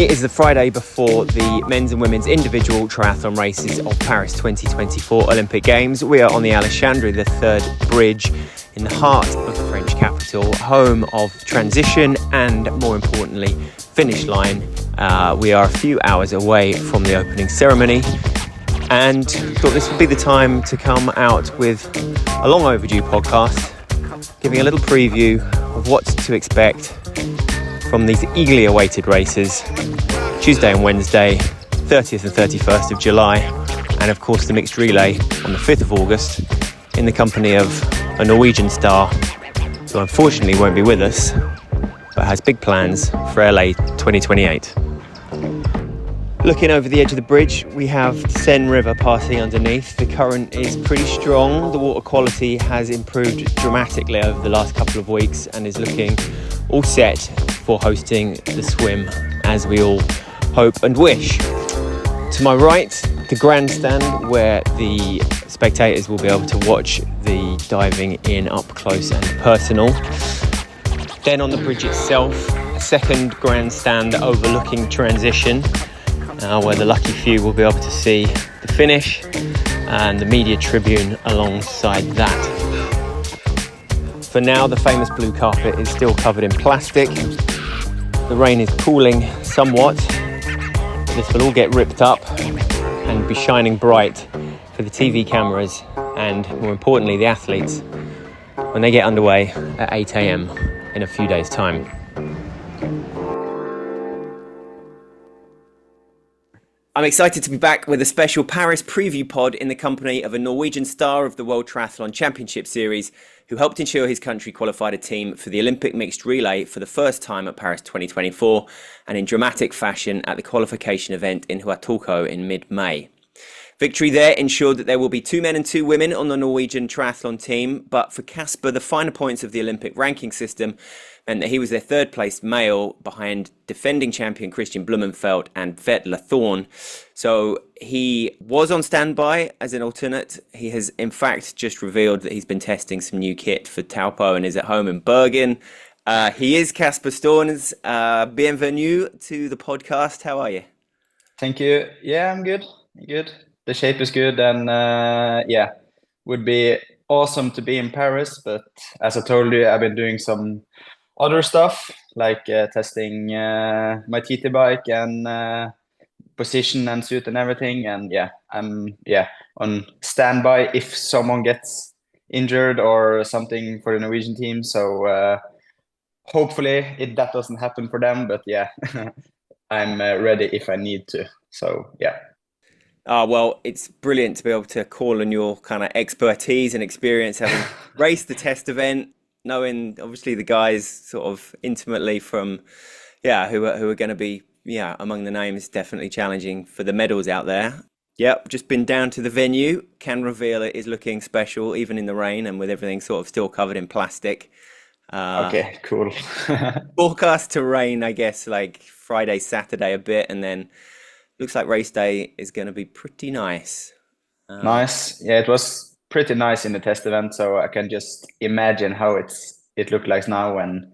It is the Friday before the men's and women's individual triathlon races of Paris 2024 Olympic Games. We are on the Alexandre, the third bridge in the heart of the French capital, home of transition and, more importantly, finish line. We are a few hours away from the opening ceremony and thought this would be the time to come out with a long overdue podcast, giving a little preview of what to expect from these eagerly awaited races, Tuesday and Wednesday, 30th and 31st of July, and of course the mixed relay on the 5th of August in the company of a Norwegian star who unfortunately won't be with us, but has big plans for LA 2028. Looking over the edge of the bridge, we have the Seine River passing underneath. The current is pretty strong. The water quality has improved dramatically over the last couple of weeks and is looking all set for hosting the swim, as we all hope and wish. To my right, the grandstand where the spectators will be able to watch the diving in up close and personal. Then on the bridge itself, a second grandstand overlooking transition, where the lucky few will be able to see the finish, and the media tribune alongside that. For now, the famous blue carpet is still covered in plastic. The rain is cooling somewhat, but this will all get ripped up and be shining bright for the TV cameras and, more importantly, the athletes when they get underway at 8 a.m. in a few days' time. I'm excited to be back with a special Paris preview pod in the company of a Norwegian star of the World Triathlon Championship Series who helped ensure his country qualified a team for the Olympic mixed relay for the first time at Paris 2024 and in dramatic fashion at the qualification event in Huatulco in mid-May. Victory there ensured that there will be 2 men and 2 women on the Norwegian triathlon team, but for Casper, the finer points of the Olympic ranking system meant that he was their third placed male behind defending champion Kristian Blummenfelt and Vetle Thorn. So he was on standby as an alternate. He has in fact just revealed that he's been testing some new kit for Taupo and is at home in Bergen. He is Casper Stornes. Bienvenue to the podcast. How are you? Thank you. Yeah, I'm good. Good. The shape is good, and would be awesome to be in Paris. But as I told you, I've been doing some other stuff like testing my TT bike and position and suit and everything. And I'm on standby if someone gets injured or something for the Norwegian team. So hopefully that doesn't happen for them. But I'm ready if I need to. So Well, it's brilliant to be able to call on your kind of expertise and experience, having raced the test event, knowing obviously the guys sort of intimately from, who are going to be, among the names, definitely challenging for the medals out there. Yep, just been down to the venue. Can reveal it is looking special, even in the rain and with everything sort of still covered in plastic. Okay, cool. Forecast to rain, I guess, like Friday, Saturday a bit, and then looks like race day is going to be pretty nice. Nice. Yeah, it was pretty nice in the test event, so I can just imagine how it looked like now when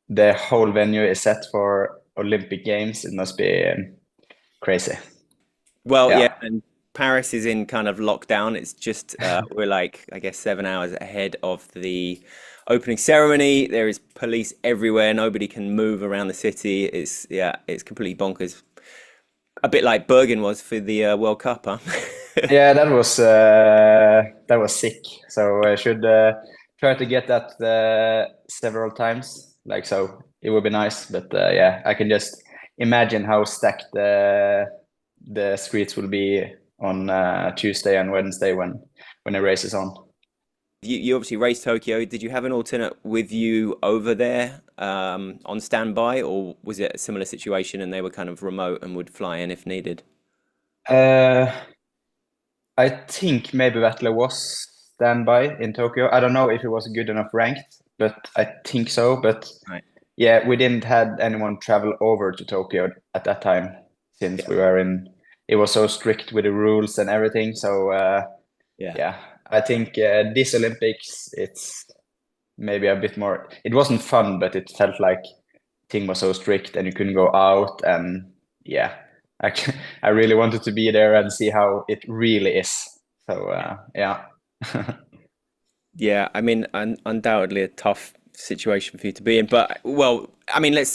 the whole venue is set for Olympic Games. It must be crazy. Well, and Paris is in kind of lockdown. It's just we're like, I guess, 7 hours ahead of the opening ceremony. There is police everywhere. Nobody can move around the city. It's completely bonkers. A bit like Bergen was for the World Cup, huh? Yeah, that was sick. So I should try to get that several times. Like, so it would be nice. But I can just imagine how stacked the streets will be on Tuesday and Wednesday when the race is on. You obviously raced Tokyo. Did you have an alternate with you over there on standby, or was it a similar situation and they were kind of remote and would fly in if needed? I think maybe Vetle was standby in Tokyo. I don't know if it was good enough ranked, but I think so. But Right. we didn't have anyone travel over to Tokyo at that time since we were in. It was so strict with the rules and everything. So I think this Olympics, it's maybe a bit more. It wasn't fun, but it felt like thing was so strict and you couldn't go out, and yeah, I really wanted to be there and see how it really is. So yeah. Yeah, I mean, undoubtedly a tough situation for you to be in. But well, I mean, Yeah,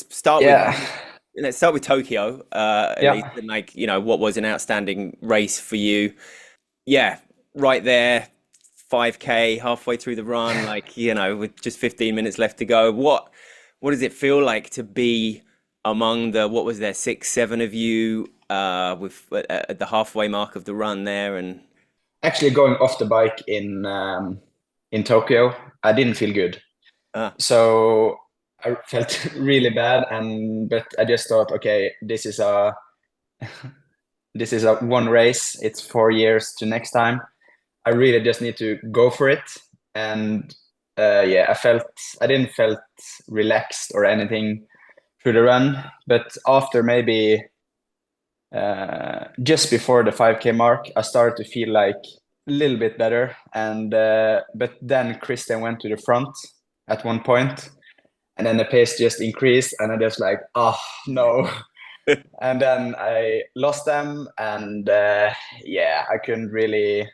let's start with Tokyo. At least, yeah, and like what was an outstanding race for you. Yeah, right there, 5K, halfway through the run, like with just 15 minutes left to go. What does it feel like to be among the what was there, six, seven of you, with at the halfway mark of the run there, and actually going off the bike in Tokyo, I didn't feel good. uh, So I felt really bad, and but I just thought, okay, this is a one race. It's 4 years to next time. I really just need to go for it. And yeah, I didn't felt relaxed or anything through the run, but after maybe just before the 5K mark, I started to feel like a little bit better. And but then Kristian went to the front at one point, and then the pace just increased, and I just like, oh no. And then I lost them, and yeah, I couldn't really,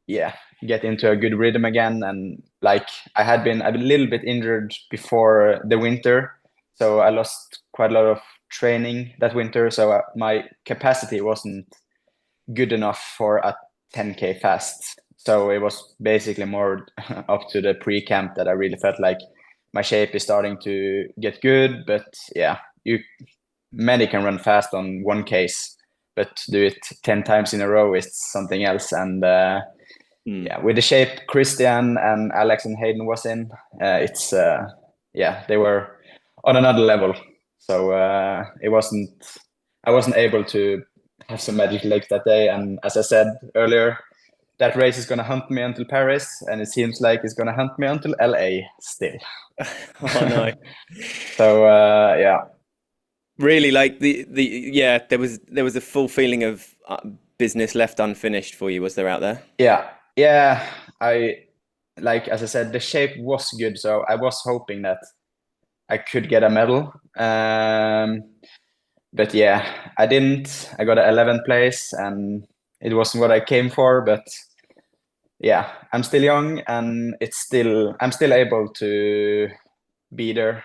yeah, get into a good rhythm again. And like I've been a little bit injured before the winter, so I lost quite a lot of training that winter. So my capacity wasn't good enough for a 10K fast. So it was basically more up to the pre-camp that I really felt like my shape is starting to get good. But yeah, many can run fast on one case, but do it 10 times in a row is something else. And hmm. yeah, with the shape Kristian and Alex and Hayden was in, it's yeah, they were on another level. So I wasn't able to have some magic legs that day. And as I said earlier, that race is gonna hunt me until Paris, and it seems like it's gonna hunt me until LA still. Oh no. So yeah, Really, like the yeah, there was a full feeling of business left unfinished for you, was there out there? yeah, yeah. I like as I said, the shape was good, so I was hoping that I could get a medal. But yeah, I didn't. I got an 11th place, and it wasn't what I came for. But yeah, I'm still young, and I'm still able to be there.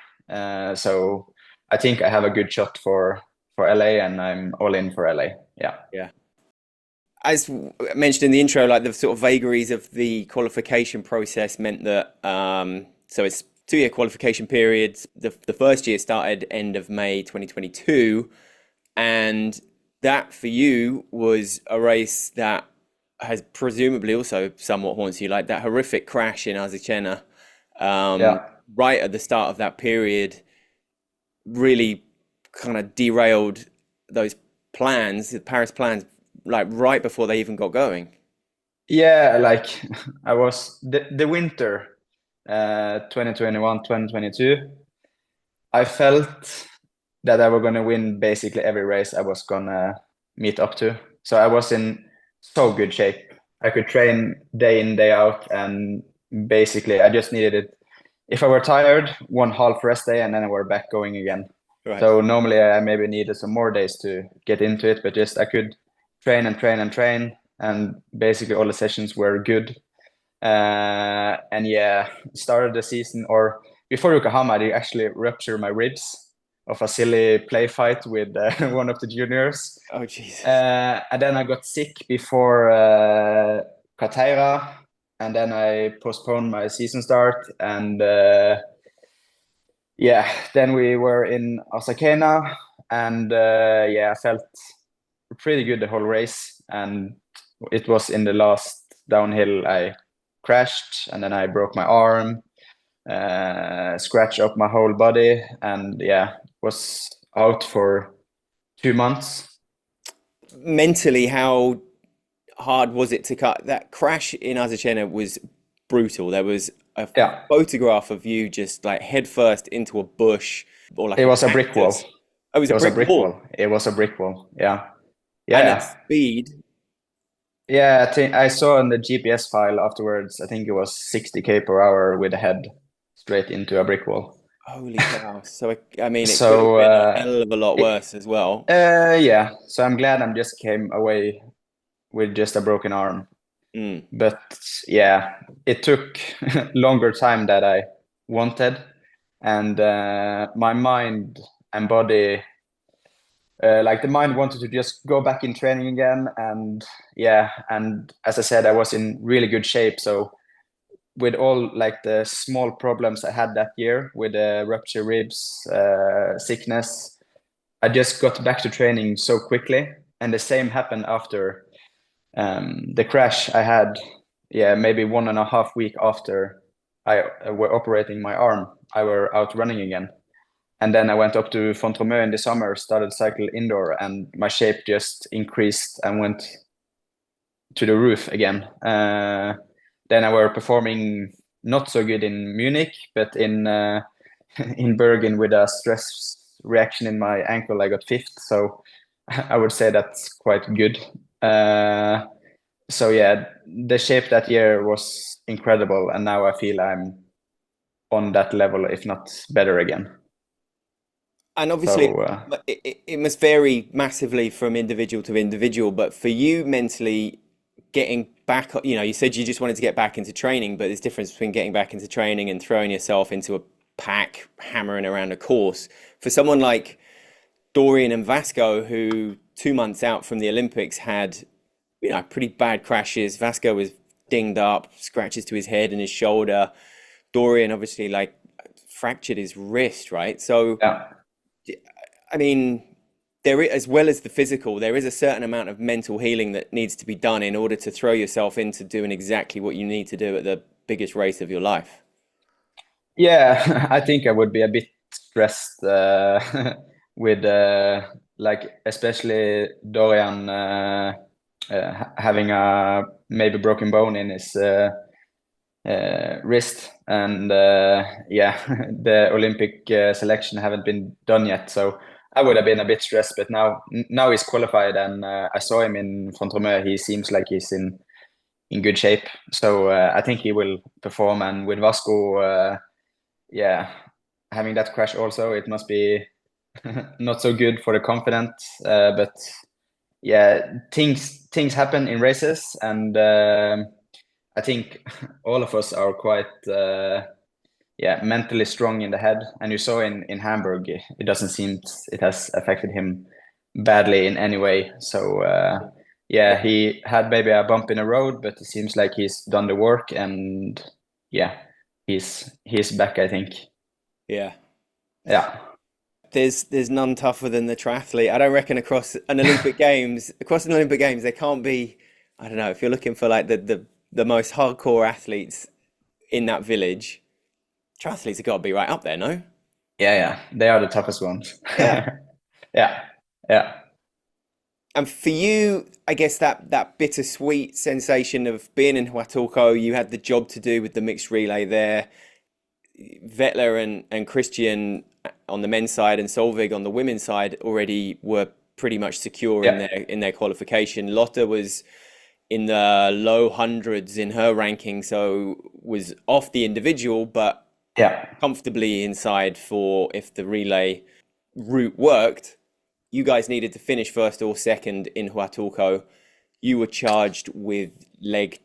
So I think I have a good shot for LA, and I'm all in for LA. Yeah, Yeah. As mentioned in the intro, like the sort of vagaries of the qualification process meant that so it's 2 year qualification periods. The first year started end of May 2022, and that for you was a race that has presumably also somewhat haunts you, like that horrific crash in Azucena, um, yeah. right at the start of that period, really kind of derailed those plans, the Paris plans, like right before they even got going. Yeah, like I was the winter 2021, 2022, I felt that I was gonna win basically every race I was gonna meet up to. So I was in so good shape. I could train day in, day out, and basically I just needed it. If I were tired, one half rest day, and then I were back going again. Right. So normally I maybe needed some more days to get into it, but just I could train and train and train, and basically all the sessions were good. And yeah, started the season or before Yokohama, I actually ruptured my ribs of a silly play fight with one of the juniors. Oh, Jesus. And then I got sick before Kateira, and then I postponed my season start. And yeah, then we were in Asakena, and yeah, I felt pretty good the whole race. And it was in the last downhill I crashed, and then I broke my arm, scratched up my whole body, and yeah, was out for 2 months. Mentally, how hard was it to cut? That crash in Azucena was brutal. There was a Yeah, photograph of you just like head first into a bush or like it a was a brick wall. cactus. Oh, it was It a was a brick brick wall. wall. It was a brick wall. Yeah, And at yeah, speed, yeah. I think I saw in the GPS file afterwards. I think it was 60K per hour with a head straight into a brick wall. Holy cow. So, I mean, it could have So been a hell of a lot it, worse as well. yeah, so I'm glad I'm just came away with just a broken arm. Mm. But yeah, it took longer time that I wanted, and my mind and body, like the mind wanted to just go back in training again, and yeah, and as I said, I was in really good shape. So with all like the small problems I had that year with ruptured ribs, sickness, I just got back to training so quickly, and the same happened after the crash I had, yeah, maybe 1.5 weeks after I were operating my arm, I were out running again. And then I went up to Fontremeux in the summer, started cycle indoor, and my shape just increased and went to the roof again. Then I were performing not so good in Munich, but in in Bergen with a stress reaction in my ankle, I got fifth. So I would say that's quite good. So yeah, the shape that year was incredible, and now I feel I'm on that level, if not better again. And obviously, So it must vary massively from individual to individual. But for you mentally, getting back, you said you just wanted to get back into training, but there's difference between getting back into training and throwing yourself into a pack, hammering around a course. For someone like Dorian and Vasco, who 2 months out from the Olympics had, pretty bad crashes. Vasco was dinged up, scratches to his head and his shoulder. Dorian obviously like fractured his wrist, right? So, yeah. I mean, as well as the physical, there is a certain amount of mental healing that needs to be done in order to throw yourself into doing exactly what you need to do at the biggest race of your life. Yeah, I think I would be a bit stressed with like especially Dorian having a maybe broken bone in his wrist, and yeah, the Olympic selection haven't been done yet, so I would have been a bit stressed. But now he's qualified, and I saw him in Fontremeux. He seems like he's in good shape, so I think he will perform. And with Vasco, yeah, having that crash also, it must be not so good for the confidence. But yeah, things happen in races, and I think all of us are quite yeah, mentally strong in the head. And you saw in Hamburg, it doesn't seem it has affected him badly in any way. So yeah, he had maybe a bump in the road, but it seems like he's done the work, and yeah, he's back, I think. Yeah. Yeah. There's none tougher than the triathlete. I don't reckon across an Olympic Games there can't be, I don't know, if you're looking for like the most hardcore athletes in that village, triathletes have got to be right up there, no? Yeah, yeah, they are the toughest ones. Yeah. Yeah, yeah, And for you, I guess that bittersweet sensation of being in Huatulco, you had the job to do with the mixed relay there. Vettler and Christian on the men's side and Solveig on the women's side already were pretty much secure in yeah, their qualification. Lotte was in the low hundreds in her ranking, so was off the individual, but yeah. comfortably inside for if the relay route worked. You guys needed to finish first or second in Huatulco. You were charged with leg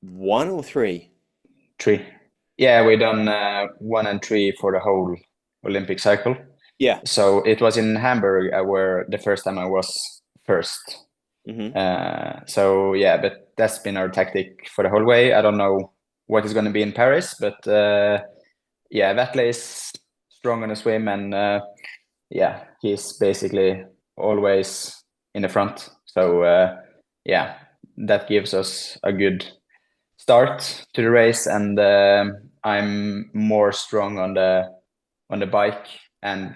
1 or 3. Three. Yeah, we done 1 and 3 for the whole Olympic cycle. Yeah. So it was in Hamburg where the first time I was first. Hmm. So yeah, but that's been our tactic for the whole way. I don't know what is going to be in Paris, but yeah, Vetle is strong on the swim, and yeah, he's basically always in the front. So yeah, that gives us a good start to the race, and I'm more strong on the bike, and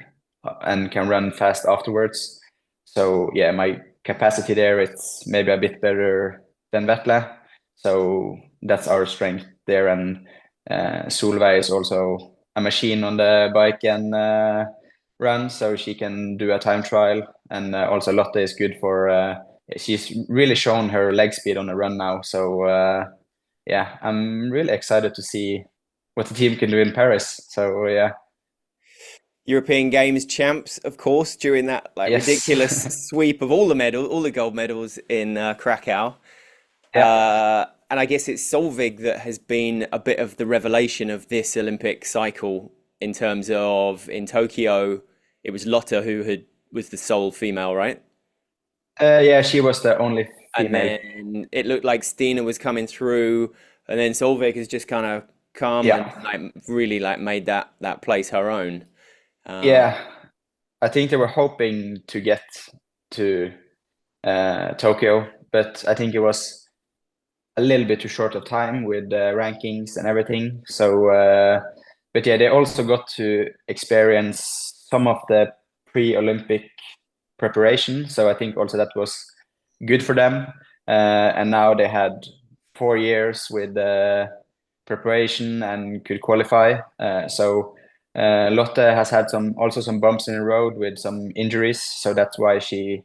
can run fast afterwards. So yeah, my capacity there, it's maybe a bit better than Vetle. So that's our strength there. And Solveig is also a machine on the bike and run, so she can do a time trial. And also Lotte is good for. She's really shown her leg speed on the run now. So yeah, I'm really excited to see what the team can do in Paris. So yeah, European Games champs, of course, during that like Yes. ridiculous sweep of all the medal, all the gold medals in Krakow. Yeah. And I guess it's Solvig that has been a bit of the revelation of this Olympic cycle in terms of in Tokyo, it was Lotta who had was the sole female, right? Yeah, she was the only And female. then it looked like Stina was coming through, and then Solveig has just kind of come and Yeah. like really like made that place her own. Uh, Yeah. I think they were hoping to get to Tokyo, but I think it was a little bit too short of time with rankings and everything. So, but yeah, they also got to experience some of the pre-Olympic preparation. So I think also that was good for them. And now they had 4 years with preparation and could qualify. Lotte has had some bumps in the road with some injuries, so that's why she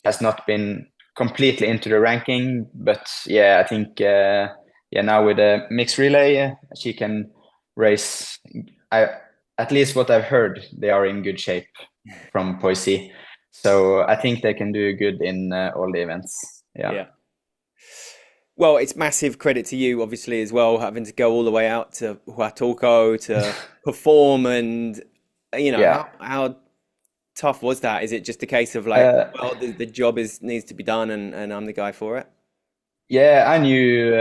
has not been completely into the ranking. But yeah, I think yeah, now with a mixed relay, she can race. I At least what I've heard, they are in good shape from Poissy. So I think they can do good in all the events. Yeah. yeah. Well, it's massive credit to you, obviously, as well, having to go all the way out to Huatulco to perform, and Yeah. how tough was that? Is it just a case of like, Uh, well, the job is needs to be done, and I'm the guy for it? yeah, I knew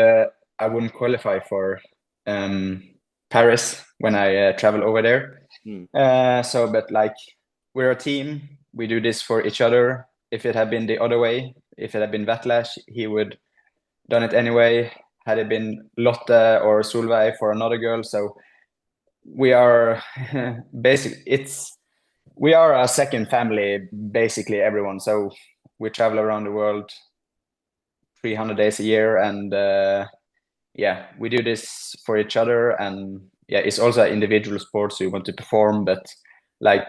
I wouldn't qualify for um, Paris when I travel over there. Hmm. But like we're a team, we do this for each other. If it had been the other way, if it had been Vatlash, he would done it anyway. Had it been Lotte or Solveig for another girl, so we are basically we are a second family, basically everyone. So we travel around the world 300 days a year, and yeah, we do this for each other. And yeah, it's also an individual sport, so you want to perform, but like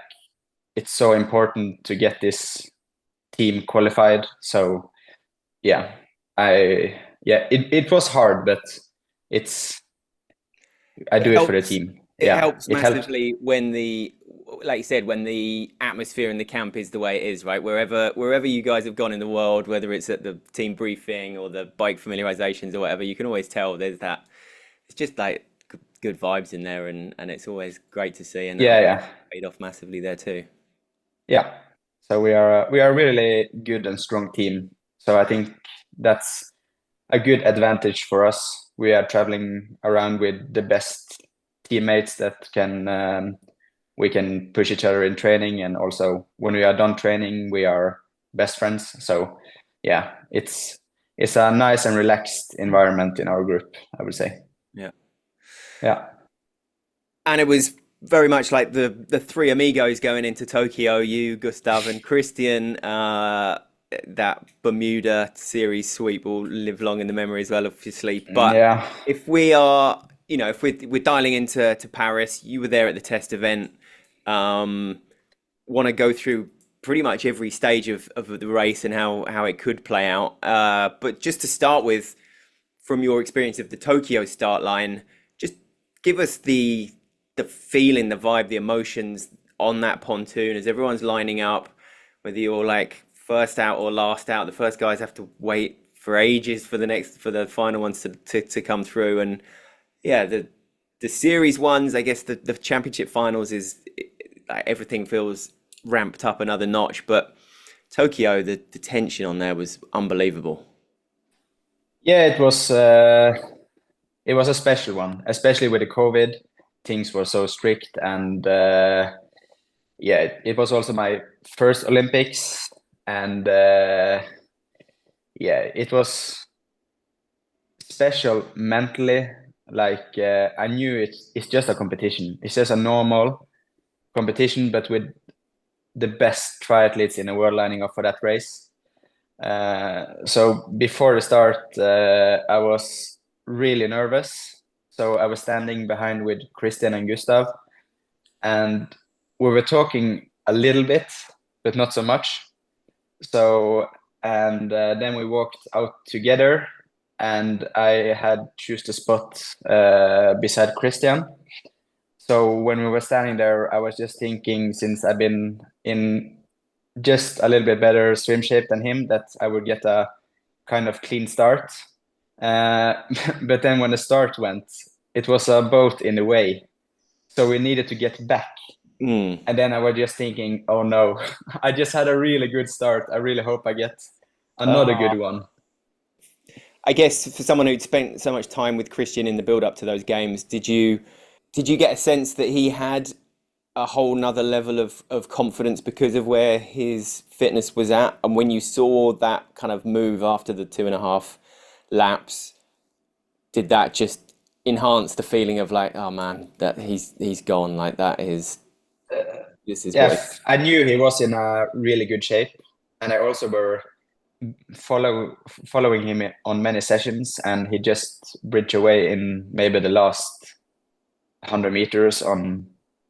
it's so important to get this team qualified. So yeah, it was hard, but it's I It do it for the helps. team. It Yeah, helps it helps. massively when like you said, when the atmosphere in the camp is the way it is, right? Wherever you guys have gone in the world, whether it's at the team briefing or the bike familiarizations or whatever, you can always tell there's that. It's just like good vibes in there, and it's always great to see, and that Yeah, yeah, paid off massively there too. yeah. So we are a really good and strong team. So I think that's a good advantage for us. We are traveling around with the best teammates that can we can push each other in training, and also when we are done training, we are best friends. So yeah, it's a nice and relaxed environment in our group, I would say. Yeah. Yeah. And it was very much like the three amigos going into Tokyo, you, Gustav, and Christian. That Bermuda series sweep will live long in the memory as well, obviously. But Yeah. if we are, if we're dialing into Paris, you were there at the test event. Um, Want to go through pretty much every stage of the race and how it could play out. But just to start with, from your experience of the Tokyo start line, just give us the feeling, the vibe, the emotions on that pontoon as everyone's lining up, whether you're like first out or last out. The first guys have to wait for ages for the final ones to come through. And yeah, the series ones, I guess the championship finals is like everything feels ramped up another notch. But Tokyo, the tension on there was unbelievable. Yeah, it was a special one, especially with the COVID. Things were so strict, and yeah, it was also my first Olympics, and yeah, it was special mentally. Like I knew it's just a competition. It's just a normal competition, but with the best triathletes in the world lining up for that race. So before the start, I was really nervous. So I was standing behind with Kristian and Gustav, and we were talking a little bit, but not so much. So and then we walked out together, and I had choose the spot beside Kristian. So when we were standing there, I was just thinking, since I've been in just a little bit better swim shape than him, that I would get a kind of clean start. Uh, but then when the start went, it was a boat in the way. So we needed to get back. Mm. And then I was just thinking, oh no, I just had a really good start. I really hope I get another good one. I guess for someone who'd spent so much time with Kristian in the build up to those games, did you get a sense that he had a whole nother level of confidence because of where his fitness was at? And when you saw that kind of move after the 2.5 laps, did that just enhance the feeling of like, oh man, that he's gone, like that is this is Yeah, what I knew he was in a really good shape. And I also were following him on many sessions, and he just bridged away in maybe the last 100 meters on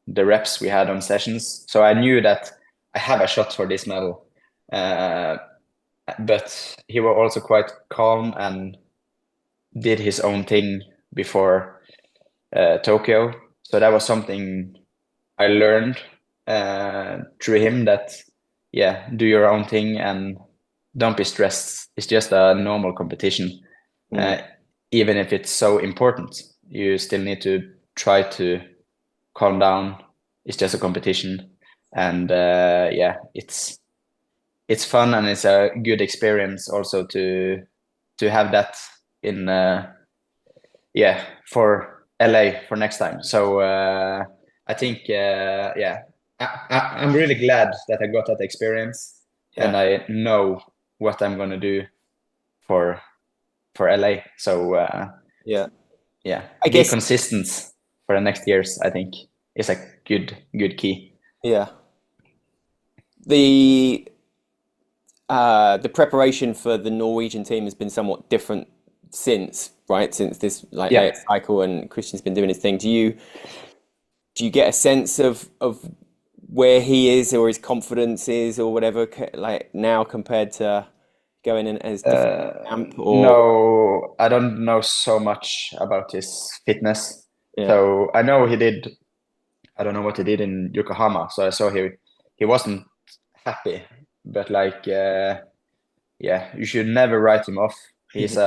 the reps we had on sessions. So I knew that I have a shot for this medal. But he was also quite calm and did his own thing before Tokyo. So that was something I learned through him, that, yeah, do your own thing and don't be stressed. It's just a normal competition. Mm. Even if it's so important, you still need to try to calm down. It's just a competition. And yeah, it's fun, and it's a good experience also to have that in yeah, for LA for next time. So I think yeah, I'm really glad that I got that experience, and yeah. I know what I'm gonna do for LA. So Yeah. yeah, I be guess consistent for the next years, I think, is a good key. yeah. The the preparation for the Norwegian team has been somewhat different since, right? Since this like Yeah. late cycle and Christian's been doing his thing. Do you get a sense of where he is or his confidence is or whatever like now compared to going in as the camp or No, I don't know so much about his fitness. yeah. So I know he did. I don't know what he did in Yokohama. So I saw he wasn't happy, but like yeah, you should never write him off. He's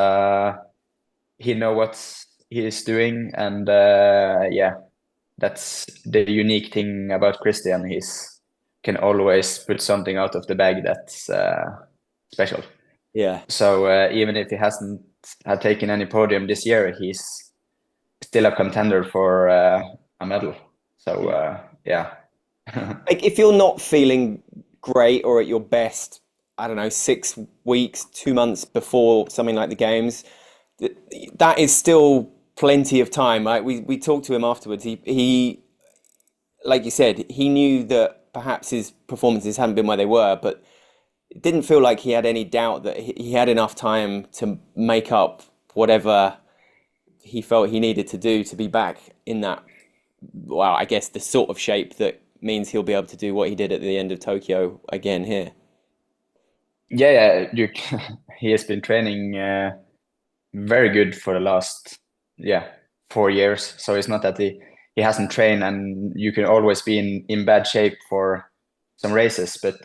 he know what he is doing, and yeah, that's the unique thing about Christian. He's can always put something out of the bag that's special. Yeah. So even if he hasn't had taken any podium this year, he's still a contender for a medal. So Yeah. yeah. Like if you're not feeling great or at your best, I don't know, 6 weeks, 2 months before something like the games, th- that is still plenty of time. Like we talked to him afterwards. He like you said, he knew that perhaps his performances hadn't been where they were, but it didn't feel like he had any doubt that he had enough time to make up whatever he felt he needed to do to be back in that, well, I guess the sort of shape that means he'll be able to do what he did at the end of Tokyo again here. Yeah, he has been training very good for the last, yeah, 4 years. So it's not that he hasn't trained, and you can always be in bad shape for some races. But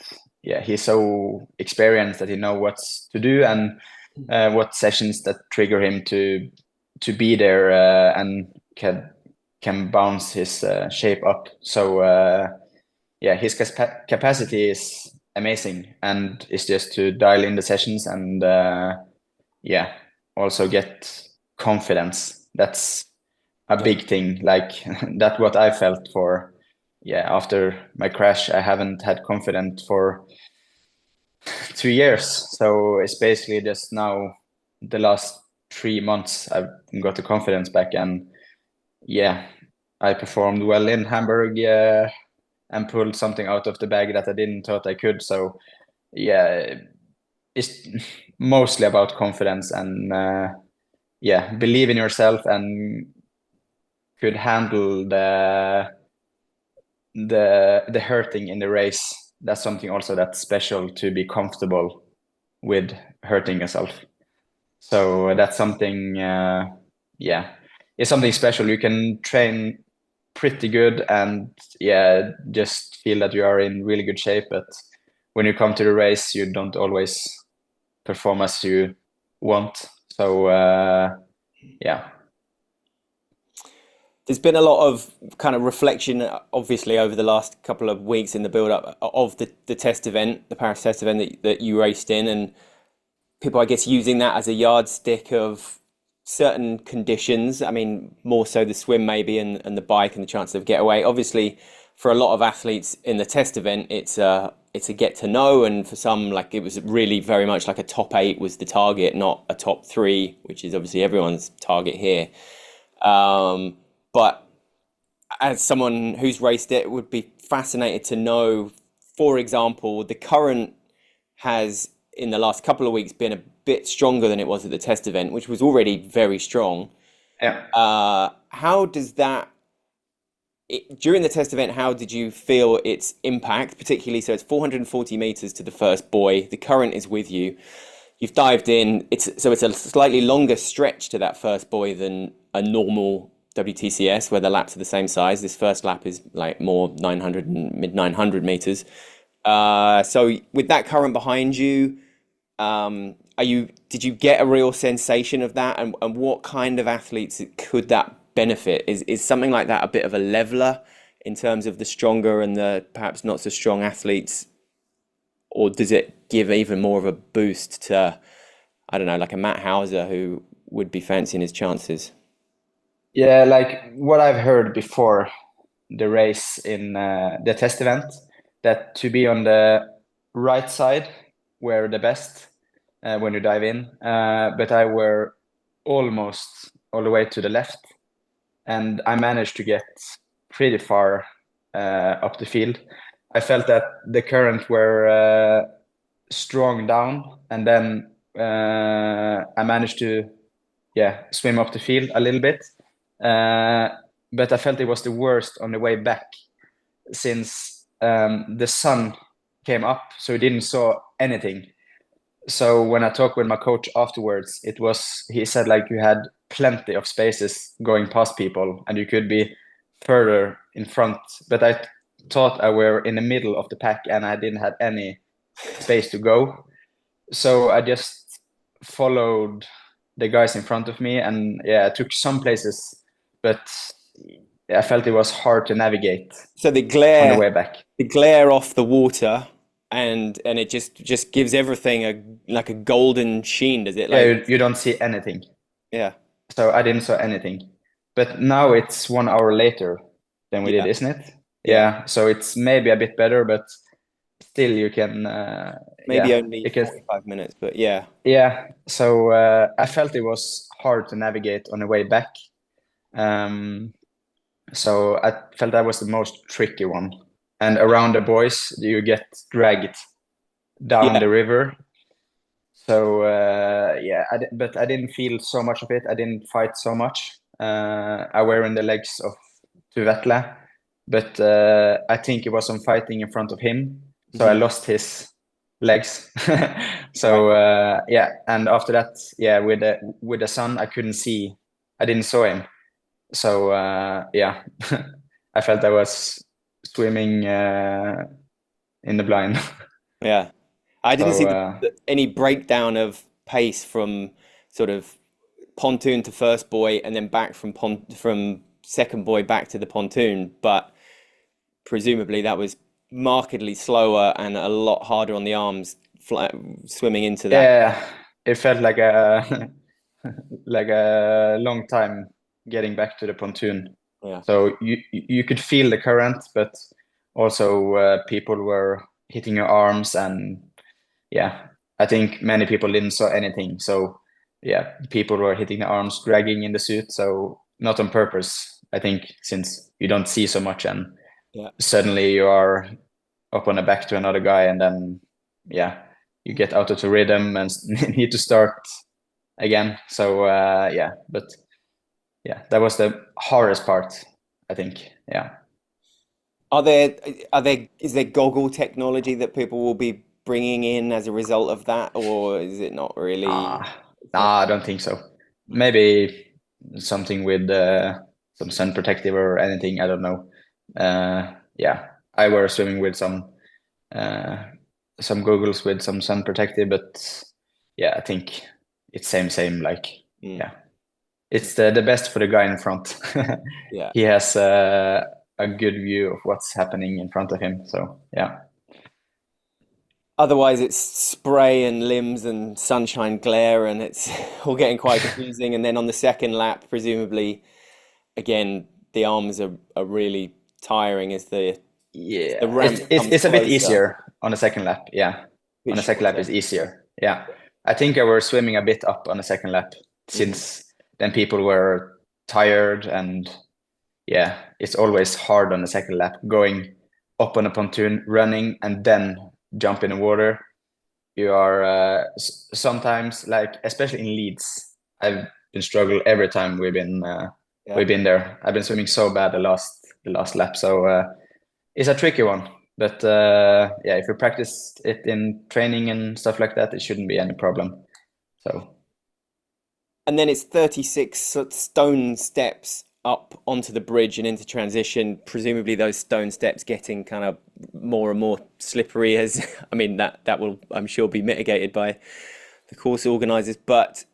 yeah, he's so experienced that he know what's to do, and what sessions that trigger him to be there and can bounce his shape up. So yeah, his capacity is amazing, and it's just to dial in the sessions and yeah, also get confidence. That's a Yeah. big thing. Like that's what I felt for. Yeah, after my crash, I haven't had confidence for 2 years. So it's basically just now the last 3 months I've got the confidence back, and yeah, I performed well in Hamburg. And pulled something out of the bag that I didn't thought I could. So yeah, it's mostly about confidence and yeah, believe in yourself and could handle the hurting in the race. That's something also that's special, to be comfortable with hurting yourself. So that's something yeah, it's something special. You can train pretty good, and yeah, just feel that you are in really good shape. But when you come to the race, you don't always perform as you want. So yeah. There's been a lot of kind of reflection, obviously, over the last couple of weeks in the build up of the test event, the Paris test event that you raced in, and people, I guess, using that as a yardstick of certain conditions. I mean, more so the swim maybe and the bike and the chance of getaway. Obviously, for a lot of athletes in the test event, it's a get to know, and for some, like it was really very much like a top eight was the target, not a top three, which is obviously everyone's target here. Um, but as someone who's raced it, would be fascinated to know, for example, the current has in the last couple of weeks been a bit stronger than it was at the test event, which was already very strong. Yeah. How does that during the test event, how did you feel its impact, particularly? So it's 440 meters to the first buoy. The current is with you. You've dived in. It's a slightly longer stretch to that first buoy than a normal WTCS, where the laps are the same size. This first lap is like more 900 and mid 900 meters. So with that current behind you, did you get a real sensation of that, and what kind of athletes could that benefit? Is something like that a bit of a leveler in terms of the stronger and the perhaps not so strong athletes, or does it give even more of a boost to, I don't know, like a Matt Hauser who would be fancying his chances? Yeah, like what I've heard before the race in the test event, that to be on the right side were the best when you dive in, but I were almost all the way to the left, and I managed to get pretty far up the field. I felt that the current were strong down, and then I managed to swim up the field a little bit. But I felt it was the worst on the way back, since the sun came up, so we didn't saw anything. So when I talked with my coach afterwards, he said like you had plenty of spaces going past people, and you could be further in front. But I thought I were in the middle of the pack, and I didn't have any space to go. So I just followed the guys in front of me, and yeah, I took some places, but I felt it was hard to navigate So on the way back. the glare off the water, and it just gives everything a like a golden sheen, does it? Yeah, Like, you don't see anything. yeah, So I didn't saw anything. But now it's 1 hour later than we did, yeah, isn't it? yeah. Yeah, so it's maybe a bit better, but still you can, Maybe only you can, 45 minutes, but yeah, yeah. So I felt it was hard to navigate on the way back. Um, so I felt that was the most tricky one. And around the boys, you get dragged down yeah, the river. So yeah, but I didn't feel so much of it. I didn't fight so much. I were in the legs of Tuvetle, but I think it was some fighting in front of him, so I mhm, lost his legs. right. So yeah, and after that, yeah, with the sun, I couldn't see. I didn't saw him. So yeah, I felt I was swimming in the blind. Yeah. I didn't see So any breakdown of pace from sort of pontoon to first buoy and then back from second buoy back to the pontoon, but presumably that was markedly slower and a lot harder on the arms swimming into that. yeah, it felt like a like a long time getting back to the pontoon. Yeah. So you could feel the current, but also people were hitting your arms, and yeah, I think many people didn't saw anything. So yeah, people were hitting the arms, dragging in the suit. So not on purpose, I think, since you don't see so much, and Yeah. suddenly you are up on the back to another guy, and then yeah, you get out of the rhythm and need to start again. So yeah, but yeah, that was the hardest part, I think. Yeah. Are there is there goggle technology that people will be bringing in as a result of that, or is it not really? Ah, nah, I don't think so. Maybe something with some sun protective or anything. I don't know. Yeah, I were swimming with some goggles with some sun protective, but yeah, I think it's same. Like yeah, it's the best for the guy in front. Yeah. He has a good view of what's happening in front of him. So yeah. Otherwise, it's spray and limbs and sunshine glare, and it's all getting quite confusing. And then on the second lap, presumably, again, the arms are really tiring as the Yeah, ramp comes it's a bit closer. easier on the second lap. Yeah, Bit on the second lap shorter. is easier. Yeah, I think I were swimming a bit up on the second lap Hmm. since then people were tired, and yeah, it's always hard on the second lap going up on a pontoon, running, and then jump in the water. You are sometimes like, especially in Leeds, I've been struggling every time Yeah. we've been there. I've been swimming so bad the last lap, so it's a tricky one. But yeah, if you practice it in training and stuff like that, it shouldn't be any problem. So And then it's 36 stone steps up onto the bridge and into transition. Presumably, those stone steps getting kind of more and more slippery as, I mean, that will, I'm sure, be mitigated by the course organizers. But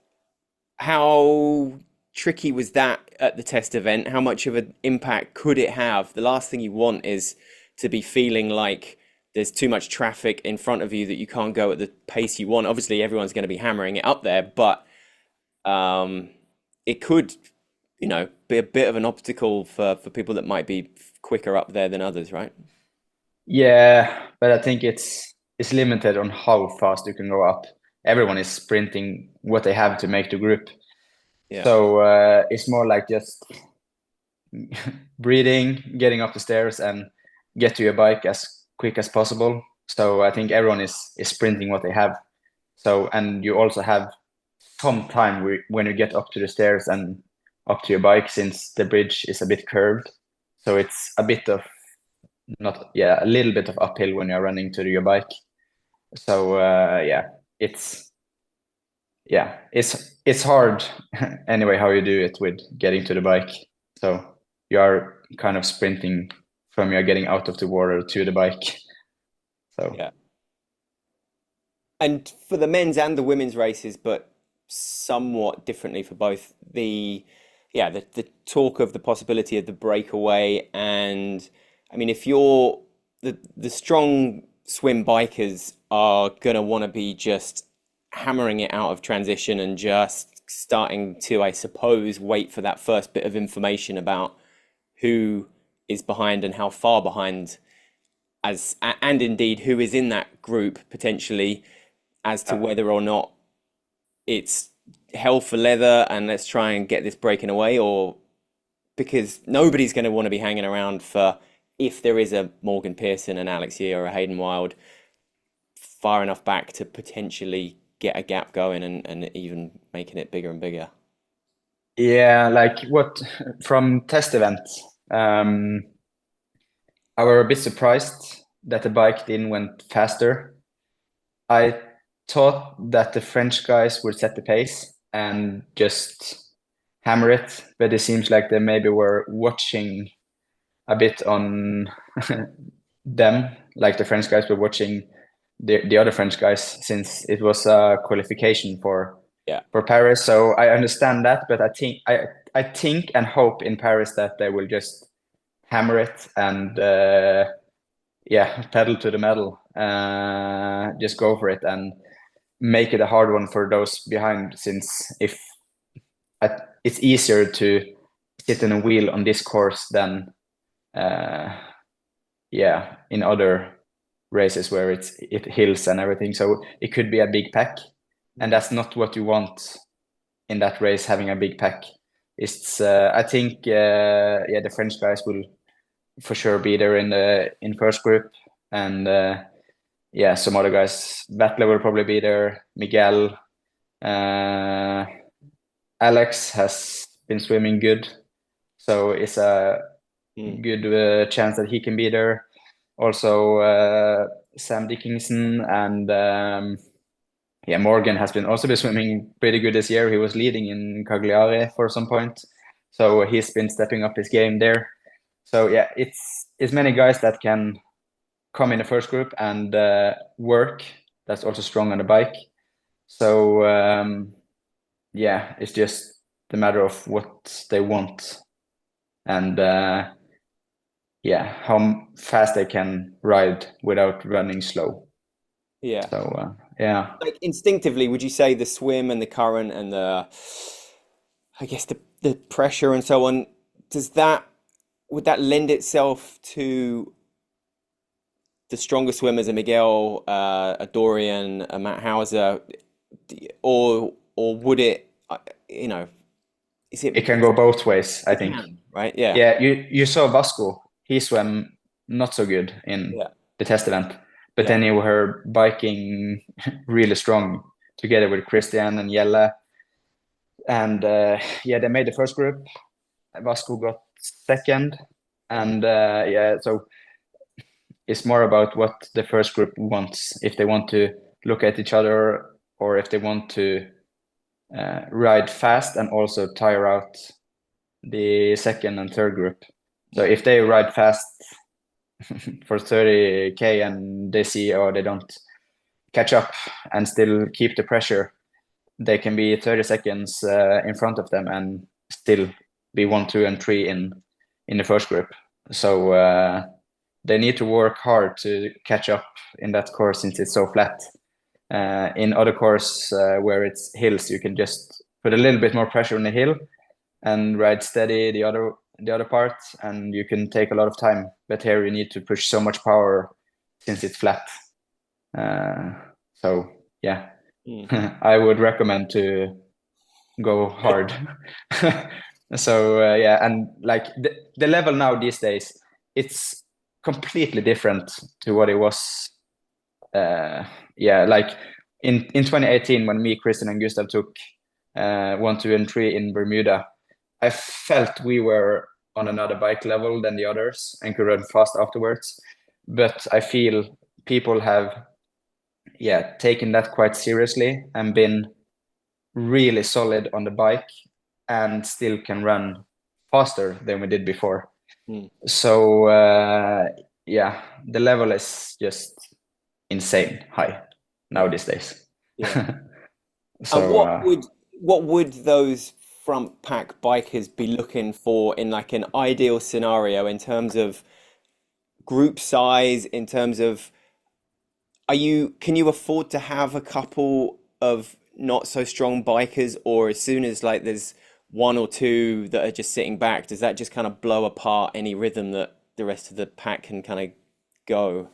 how tricky was that at the test event? How much of an impact could it have? The last thing you want is to be feeling like there's too much traffic in front of you that you can't go at the pace you want. Obviously, everyone's going to be hammering it up there, but um, it could, be a bit of an obstacle for people that might be quicker up there than others, right? yeah, but I think it's limited on how fast you can go up. Everyone is sprinting what they have to make the group. Yeah. So it's more like just breathing, getting up the stairs, and get to your bike as quick as possible. So I think everyone is sprinting what they have. So, and you also have some time when you get up to the stairs and up to your bike, since the bridge is a bit curved. So it's a bit of not, yeah, a little bit of uphill when you're running to your bike. So yeah, it's hard anyway how you do it with getting to the bike. So you are kind of sprinting from your getting out of the water to the bike. So Yeah. And for the men's and the women's races, but somewhat differently for both, the talk of the possibility of the breakaway. And I mean, if you're the strong swim bikers are gonna want to be just hammering it out of transition and just starting to, I suppose, wait for that first bit of information about who is behind and how far behind, and indeed who is in that group potentially, as to whether or not it's hell for leather and let's try and get this breaking away, or because nobody's going to want to be hanging around for, if there is a Morgan Pearson, an Alex Yee, or a Hayden Wild far enough back to potentially get a gap going and even making it bigger and bigger. yeah, like what from test events, I were a bit surprised that the bike didn't went faster. I thought that the French guys would set the pace and just hammer it, but it seems like they maybe were watching a bit on them, like the French guys were watching the other French guys, since it was a qualification Yeah. for Paris. So I understand that, but I think and hope in Paris that they will just hammer it and yeah, pedal to the metal, just go for it and make it a hard one for those behind, since if it's easier to sit in a wheel on this course than yeah, in other races where it hills and everything. So it could be a big pack, and that's not what you want in that race, having a big pack. It's I think yeah, the French guys will for sure be there in first group, and yeah, some other guys. Battler will probably be there. Miguel, uh, Alex has been swimming good, so it's a Mm. good chance that he can be there. Also, Sam Dickinson and yeah, Morgan has been also been swimming pretty good this year. He was leading in Cagliari for some point, So he's been stepping up his game there. So yeah, it's many guys that can come in the first group and work. That's also strong on the bike. So yeah, it's just the matter of what they want and yeah, how fast they can ride without running slow. Yeah. So yeah, Like instinctively, would you say the swim and the current and I guess the pressure and so on, does that would that lend itself to the stronger swimmers, a Miguel, a Dorian, a Matt Hauser, or would it, you know, is it it can go both ways, I it think. can, right? Yeah, Yeah, you saw Vasco. He swam not so good in yeah, the test event, but yeah, then you were biking really strong together with Kristian and Jelle. And yeah, they made the first group. Vasco got second. And yeah, so it's more about what the first group wants. If they want to look at each other or if they want to ride fast and also tire out the second and third group. So if they ride fast for 30K and they see, or they don't catch up and still keep the pressure, they can be 30 seconds in front of them and still be 1, 2, and 3 in the first group. So they need to work hard to catch up in that course since it's so flat. In other course where it's hills, you can just put a little bit more pressure on the hill and ride steady the other part, and you can take a lot of time. But here you need to push so much power since it's flat. So yeah, I would recommend to go hard. So yeah, and like the level now these days, it's completely different to what it was. Yeah, like in 2018 when me, Kristian, and Gustav took 1, 2, and 3 in Bermuda, I felt we were on another bike level than the others and could run fast afterwards. But I feel people have, yeah, taken that quite seriously and been really solid on the bike and still can run faster than we did before. Mm. So yeah, the level is just insane high now these days. yeah. And So what would those front pack bikers be looking for in like an ideal scenario in terms of group size, in terms of can you afford to have a couple of not so strong bikers, or as soon as like there's one or two that are just sitting back, does that just kind of blow apart any rhythm that the rest of the pack can kind of go?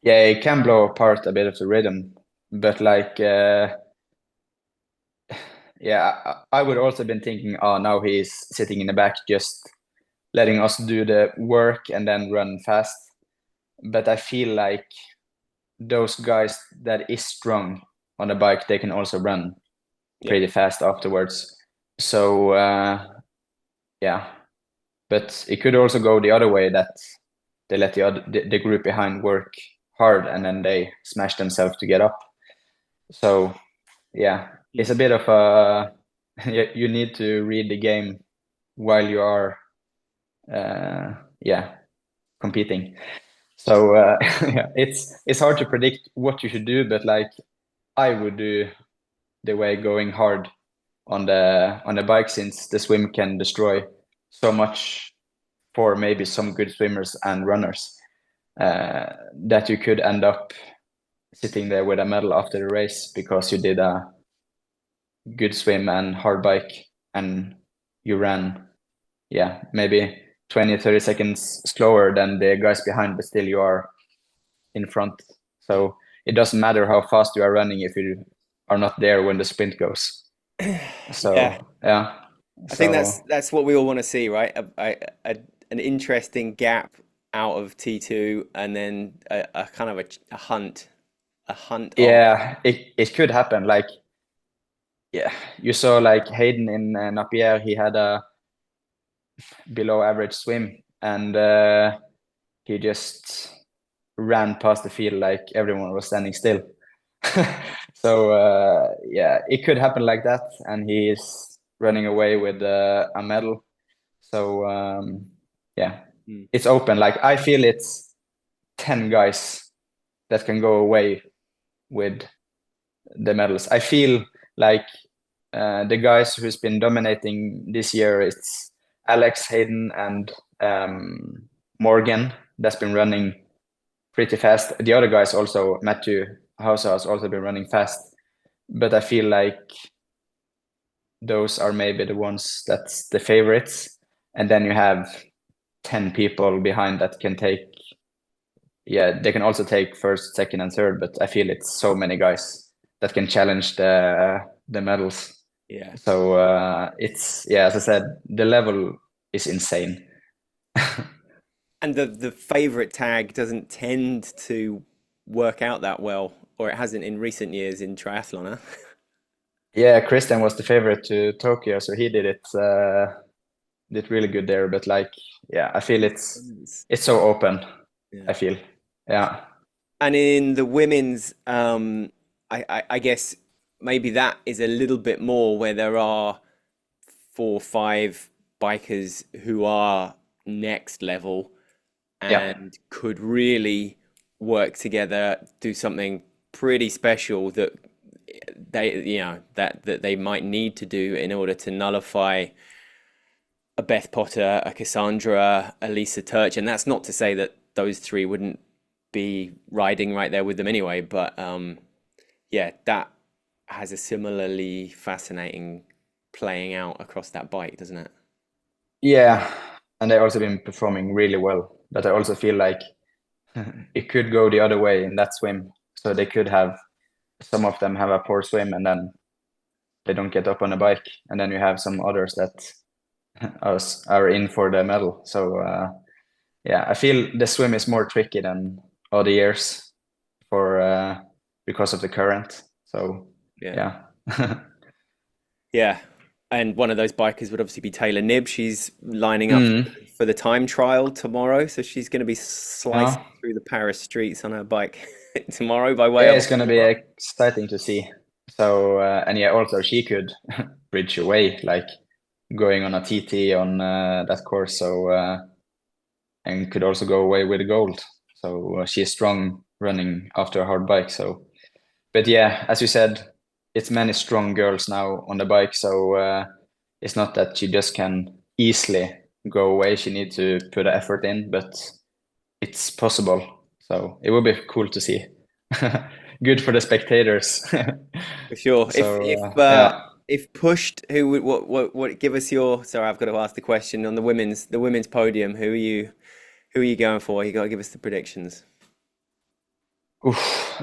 yeah, it can blow apart a bit of the rhythm, but like yeah, I would also been thinking, oh, now he's sitting in the back just letting us do the work and then run fast. But I feel like those guys that is strong on a bike, they can also run Yeah, pretty fast afterwards. So yeah, but it could also go the other way, that they let the group behind work hard and then they smash themselves to get up. So yeah, it's a bit of a you need to read the game while you are yeah, competing. So yeah, it's hard to predict what you should do, but like I would do the way going hard on the bike, since the swim can destroy so much for maybe some good swimmers and runners, that you could end up sitting there with a medal after the race because you did a good swim and hard bike and you ran, yeah, maybe 20, 30 seconds slower than the guys behind, but still you are in front. So it doesn't matter how fast you are running if you are not there when the sprint goes. yeah. So yeah, I think so that's what we all want to see, right? An interesting gap out of T2, and then a kind of a hunt on. yeah, it could happen. Like yeah, you saw like Hayden in Napier, he had a below average swim and he just ran past the field like everyone was standing still. So yeah, it could happen like that, and he is running away with a medal. So yeah, Mm. it's open. Like I feel it's 10 guys that can go away with the medals. I feel like the guys who's been dominating this year, it's Alex, Hayden, and Morgan that's been running pretty fast. The other guys also, Matthew Hausa has also been running fast, but I feel like those are maybe the ones that's the favorites, and then you have 10 people behind that can take, yeah, they can also take first, second, and third, but I feel it's so many guys that can challenge the medals. Yeah. So it's, yeah, as I said, the level is insane. And the favorite tag doesn't tend to work out that well, or it hasn't in recent years in triathlon, huh? Yeah, Kristian was the favorite to Tokyo, so he did really good there. But like, yeah, I feel it's so open. Yeah. I feel, yeah, And in the women's, I guess maybe that is a little bit more where there are 4 or 5 bikers who are next level yeah, and could really work together, do something pretty special that that they might need to do in order to nullify a Beth Potter, a Cassandra, a Lisa Turch. And that's not to say that those three wouldn't be riding right there with them anyway, but yeah, that has a similarly fascinating playing out across that bike, doesn't it? yeah. And they also been performing really well. But I also feel like it could go the other way in that swim. So they could have some of them have a poor swim and then they don't get up on a bike, and then you have some others that are in for the medal. So yeah, I feel the swim is more tricky than other years for because of the current. So Yeah. yeah. Yeah. And one of those bikers would obviously be Taylor Nibb. She's lining up Mm. for the time trial tomorrow, so she's going to be slicing Yeah, through the Paris streets on her bike tomorrow by way yeah, of it's gonna be exciting to see. So and yeah, also she could bridge away like going on a TT on that course. So and could also go away with the gold. So she's strong running after a hard bike. So, but yeah, as you said, it's many strong girls now on the bike. So it's not that she just can easily go away. She needs to put an effort in, but it's possible. So it will be cool to see. Good for the spectators. for sure. So yeah. If pushed, who would what give us your sorry, I've got to ask the question on the women's podium. Who are you going for? You got to give us the predictions. Oof.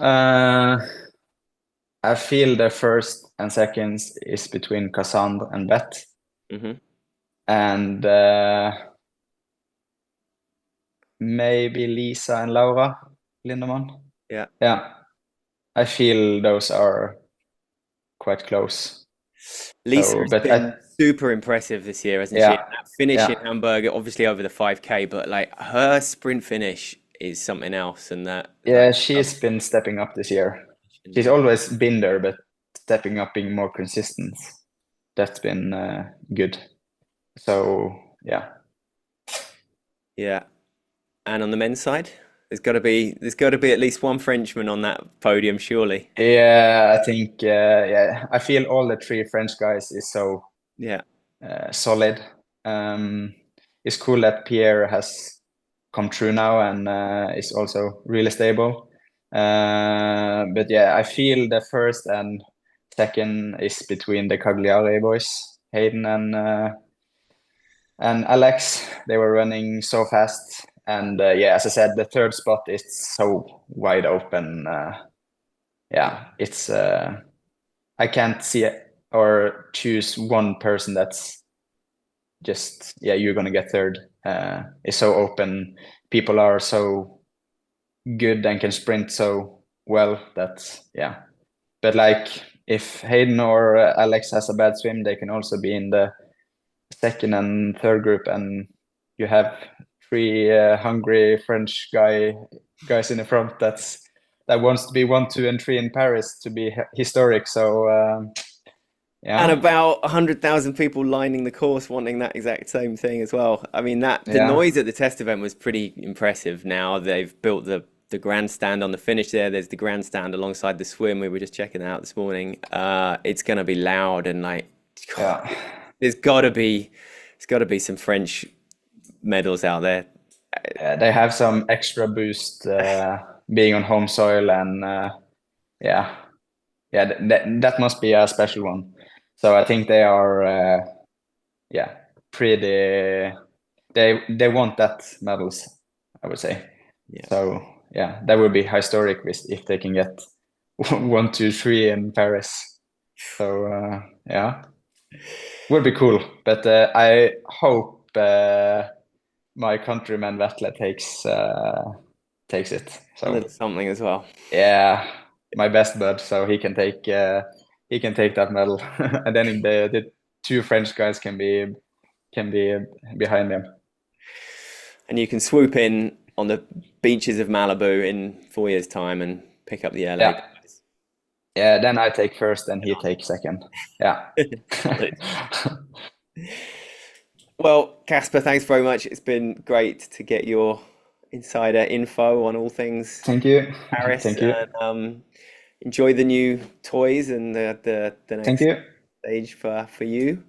I feel the first and seconds is between Cassandra and Beth. Hmm. And maybe Lisa and Laura Lindemann. Yeah. Yeah, I feel those are quite close. Lisa So, has but been super impressive this year, hasn't she? yeah, That finish in yeah, Hamburg, obviously over the 5K, but like her sprint finish is something else, and that yeah, she's been stepping up this year. She's yeah, always been there, but stepping up, being more consistent. That's been good. So, yeah. yeah. And on the men's side, there's got to be at least one Frenchman on that podium, surely. Yeah, I think, yeah, I feel all the three French guys is so Yeah, solid. It's cool that Pierre has come through now and is also really stable. But yeah, I feel the first and second is between the Cagliari boys, Hayden and Alex. They were running so fast, and yeah, as I said, the third spot is so wide open. yeah, Yeah, it's I can't see it or choose one person that's just, yeah, you're gonna get third. It's so open. People are so good and can sprint so well that, yeah. But like if Hayden or Alex has a bad swim, they can also be in the second and third group, and you have three hungry French guys in the front that wants to be one, two, and three in Paris to be historic. So And Yeah, about 100,000 people lining the course wanting that exact same thing as well. I mean, that the yeah, noise at the test event was pretty impressive. Now they've built the grandstand on the finish there. There's the grandstand alongside the swim. We were just checking that out this morning. It's gonna be loud and like yeah. there's gotta be some French medals out there. They have some extra boost being on home soil, and yeah, yeah, that must be a special one. So I think they are, yeah, pretty. They want that medals, I would say. Yeah. So yeah, that would be historic if they can get 1, 2, 3 in Paris. So yeah, would be cool. But I hope my countryman Vetle takes it. A So little something as well. yeah, my best bud. So he can take that medal, and then the two French guys can be behind him. And you can swoop in on the beaches of Malibu in 4 years' time and pick up the LA Yeah, yeah. Then I take first, and he takes second. Yeah. guys. Well, Casper, thanks very much. It's been great to get your insider info on all things Thank you. Paris, Thank you. and enjoy the new toys and the Thank next you. stage for you.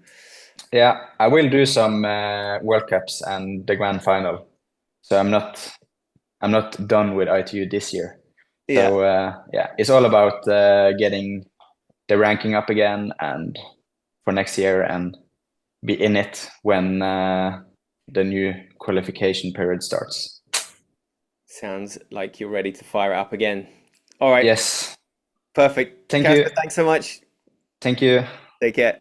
Yeah, I will do some World Cups and the grand final. So I'm not done with ITU this year. Yeah, So yeah, it's all about getting the ranking up again and for next year and be in it when the new qualification period starts. sounds like you're ready to fire it up again. All right, Yes. perfect. Thank you. Casper, thanks so much. Thank you. Take care.